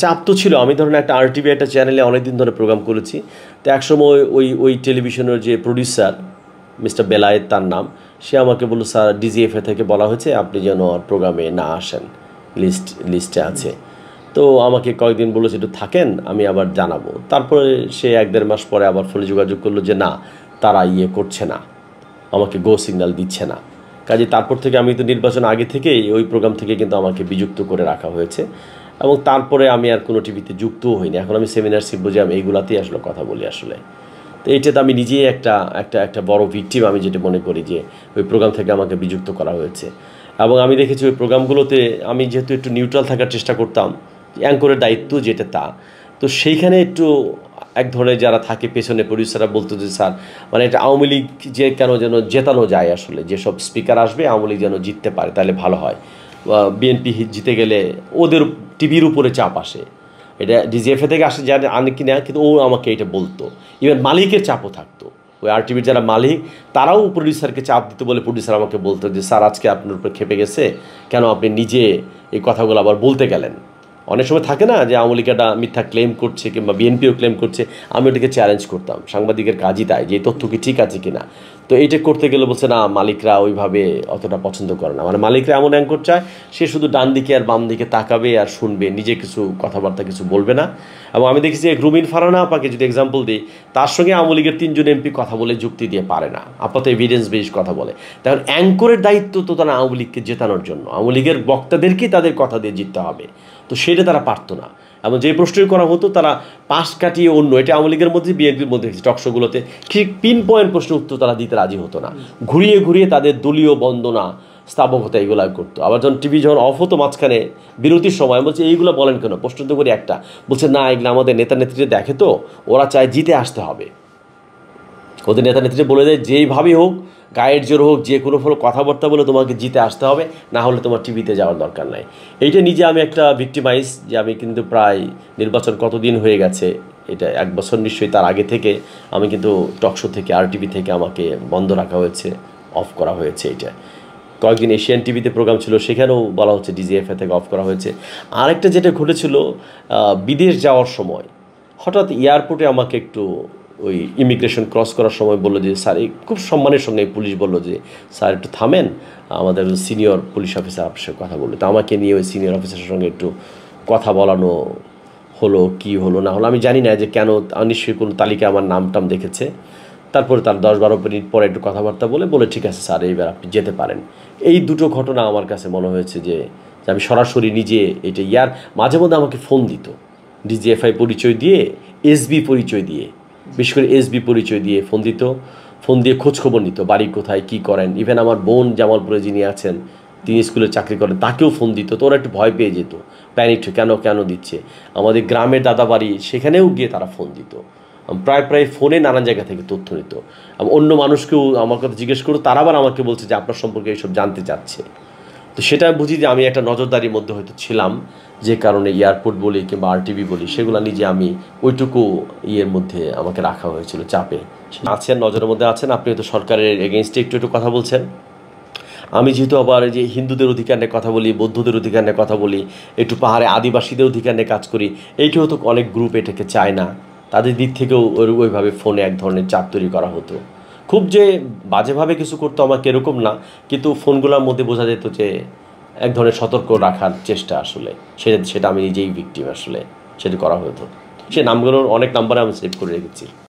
চাপ তো ছিল। আমি ধরেন একটা আরটিভি একটা চ্যানেলে অনেকদিন ধরে প্রোগ্রাম করেছি। তো একসময় ওই টেলিভিশনের যে প্রডিউসার মিস্টার বেলায়েত তার নাম, সে আমাকে বলল, স্যার ডিজিএফএ থেকে বলা হয়েছে আপনি যেন প্রোগ্রামে না আসেন, লিস্টে আছে। তো আমাকে কয়েকদিন বলেছে একটু থাকেন, আমি আবার জানাবো। তারপরে সে 1-1.5 মাস পরে আবার ফোনে যোগাযোগ করলো যে না, তারা করছে না, আমাকে গো সিগন্যাল দিচ্ছে না। কাজে তারপর থেকে আমি তো নির্বাচন আগে থেকেই ওই প্রোগ্রাম থেকে কিন্তু আমাকে বিযুক্ত করে রাখা হয়েছে, এবং তারপরে আমি আর কোনো টিভিতে যুক্তও হইনি। এখন আমি সেমিনার সিম্পোজিয়াম এইগুলাতেই আসলে কথা বলি আসলে। তো এইটাতে আমি নিজেই একটা বড় ভিকটিম, আমি যেটা মনে করি যে ওই প্রোগ্রাম থেকে আমাকে বিযুক্ত করা হয়েছে। এবং আমি দেখেছি ওই প্রোগ্রামগুলোতে আমি যেহেতু একটু নিউট্রাল থাকার চেষ্টা করতাম, অ্যাঙ্করের দায়িত্ব যেটা তা, তো সেইখানে একটু এক ধরনের যারা থাকে পেছনে প্রডিউসাররা বলতো যে স্যার মানে এটা আওয়ামী লীগ যে কেন যেন জেতানো যায়, আসলে যেসব স্পিকার আসবে আওয়ামী লীগ যেন জিততে পারে তাহলে ভালো হয়, বিএনপি জিতে গেলে ওদের টিভির উপরে চাপ আসে। এটা ডিজিএফএ থেকে আসে যারা আনে কিনা, কিন্তু ও আমাকে এটা বলতো। ইভেন মালিকের চাপও থাকতো, ওই আরটিভির যারা মালিক তারাও প্রডিউসারকে চাপ দিতে বলে প্রডিউসার আমাকে বলতো যে স্যার আজকে আপনার উপর খেপে গেছে, কেন আপনি নিজে এই কথাগুলো আবার বলতে গেলেন। অনেক সময় থাকে না যে আওয়ামী লীগ একটা মিথ্যা ক্লেম করছে কিংবা বিএনপিও ক্লেম করছে, আমি ওটাকে চ্যালেঞ্জ করতাম। সাংবাদিকের কাজই তাই, যে এই তথ্য কি ঠিক আছে কিনা। তো এইটা করতে গেলে বলছে না, মালিকরা ওইভাবে অতটা পছন্দ করে না। মানে মালিকরা এমন অ্যাঙ্কর চায় সে শুধু ডান দিকে আর বাম দিকে তাকাবে আর শুনবে, নিজে কিছু কথাবার্তা কিছু বলবে না। এবং আমি দেখেছি রুমিন ফারহানা আপাকে যদি এক্সাম্পল দিই, তার সঙ্গে আওয়ামী লীগের 3 জন এমপি কথা বলে যুক্তি দিয়ে পারে না, আপাতত এভিডেন্স বেস কথা বলে। তখন অ্যাঙ্করের দায়িত্ব তো তারা আওয়ামী লীগকে জেতানোর জন্য, আওয়ামী লীগের বক্তাদেরকেই তাদের কথা দিয়ে জিততে হবে। তো সেটা তারা পারতো না, এবং যে প্রশ্নই করা হতো তারা পাশ কাটিয়ে অন্য, এটা আওয়ামী লীগের মধ্যে বিএনপির মধ্যে টকশোগুলোতে ঠিক পিন পয়েন্ট প্রশ্নের উত্তর তারা দিতে রাজি হতো না, ঘুরিয়ে ঘুরিয়ে তাদের দলীয় বন্দনা স্থাপকতা এইগুলো করতো। আবার যখন টিভি যখন অফ হতো মাঝখানে বিরতির সময়, বলছে এইগুলো বলেন কেন, প্রশ্ন তো করি একটা, বলছে না এগুলো আমাদের নেতা নেত্রীরা দেখে তো, ওরা চায় জিতে আসতে হবে। ওদের নেতা নেত্রীরা বলে দেয় যেইভাবেই হোক, গায়ের জোর হোক, যে কোনো ফলে কথাবার্তা বলে তোমাকে জিতে আসতে হবে, না হলে তোমার টিভিতে যাওয়ার দরকার নাই। এইটা নিজে আমি একটা ভিক্টিমাইজ, যে আমি কিন্তু প্রায় নির্বাচন কতদিন হয়ে গেছে, এটা 1 বছর নিশ্চয়ই, তার আগে থেকে আমি কিন্তু টকশো থেকে আরটিভি থেকে আমাকে বন্ধ রাখা হয়েছে, অফ করা হয়েছে। এটা কয়েকদিন এশিয়ান টিভিতে প্রোগ্রাম ছিল, সেখানেও বলা হচ্ছে ডিজিএফএ থেকে অফ করা হয়েছে। আরেকটা যেটা ঘটেছিল, বিদেশ যাওয়ার সময় হঠাৎ এয়ারপোর্টে আমাকে একটু ওই ইমিগ্রেশন ক্রস করার সময় বললো যে স্যার, এই খুব সম্মানের সঙ্গে পুলিশ বললো যে স্যার একটু থামেন, আমাদের সিনিয়র পুলিশ অফিসার আপনার সঙ্গে কথা বললো। তো আমাকে নিয়ে ওই সিনিয়র অফিসারের সঙ্গে একটু কথা বলানো হলো, কি হলো না হলো আমি জানি না, যে কেন, নিশ্চয়ই কোনো তালিকা আমার নাম টাম দেখেছে। তারপরে তার 10-12 মিনিট পরে একটু কথাবার্তা বলে ঠিক আছে স্যার, এইবার আপনি যেতে পারেন। এই দুটো ঘটনা আমার কাছে মনে হয়েছে যে আমি সরাসরি নিজে এটা মাঝে মধ্যে আমাকে ফোন দিত, ডিজিএফআই পরিচয় দিয়ে, এসবি পরিচয় দিয়ে, বিশেষ করে এসবি পরিচয় দিয়ে ফোন দিত, ফোন দিয়ে খোঁজখবর নিত, বাড়ি কোথায়, কী করেন। ইভেন আমার বোন জামালপুরে যিনি আছেন, তিনি স্কুলে চাকরি করেন, তাকেও ফোন দিত। তো ওরা একটু ভয় পেয়ে যেত, প্যানিক, কেন দিচ্ছে। আমাদের গ্রামের দাদা বাড়ি, সেখানেও গিয়ে তারা ফোন দিত। প্রায় ফোনে নানান জায়গা থেকে তথ্য নিত। অন্য মানুষকেও আমার কথা জিজ্ঞেস করতো, তারা আবার আমাকে বলছে যে আপনার সম্পর্কে এইসব জানতে চাচ্ছে। তো সেটা বুঝি যে আমি একটা নজরদারির মধ্যে হয়তো ছিলাম, যে কারণে এয়ারপোর্ট বলি কিংবা আরটিভি বলি, সেগুলো নিজে আমি ওইটুকু মধ্যে আমাকে রাখা হয়েছিল, চাপে আছেন, নজরের মধ্যে আছেন। আপনি হয়তো সরকারের এগেনস্টে একটু কথা বলছেন। আমি যেহেতু আবার যে হিন্দুদের অধিকার নিয়ে কথা বলি, বৌদ্ধদের অধিকার নিয়ে কথা বলি, একটু পাহাড়ে আদিবাসীদের অধিকার নিয়ে কাজ করি, এইটা হয়তো অনেক গ্রুপ এটাকে চায় না, তাদের দিক থেকেও ওইভাবে ফোনে এক ধরনের চাপ তৈরি করা হতো। খুব যে বাজেভাবে কিছু করতো আমাকে এরকম না, কিন্তু ফোনগুলোর মধ্যে বোঝা যেত যে এক ধরনের সতর্ক রাখার চেষ্টা, আসলে সেটা আমি নিজেই ভিকটিম, আসলে সেটা করা হতো। সে নামগুলোর অনেক নাম্বারে আমি সেভ করে রেখেছি।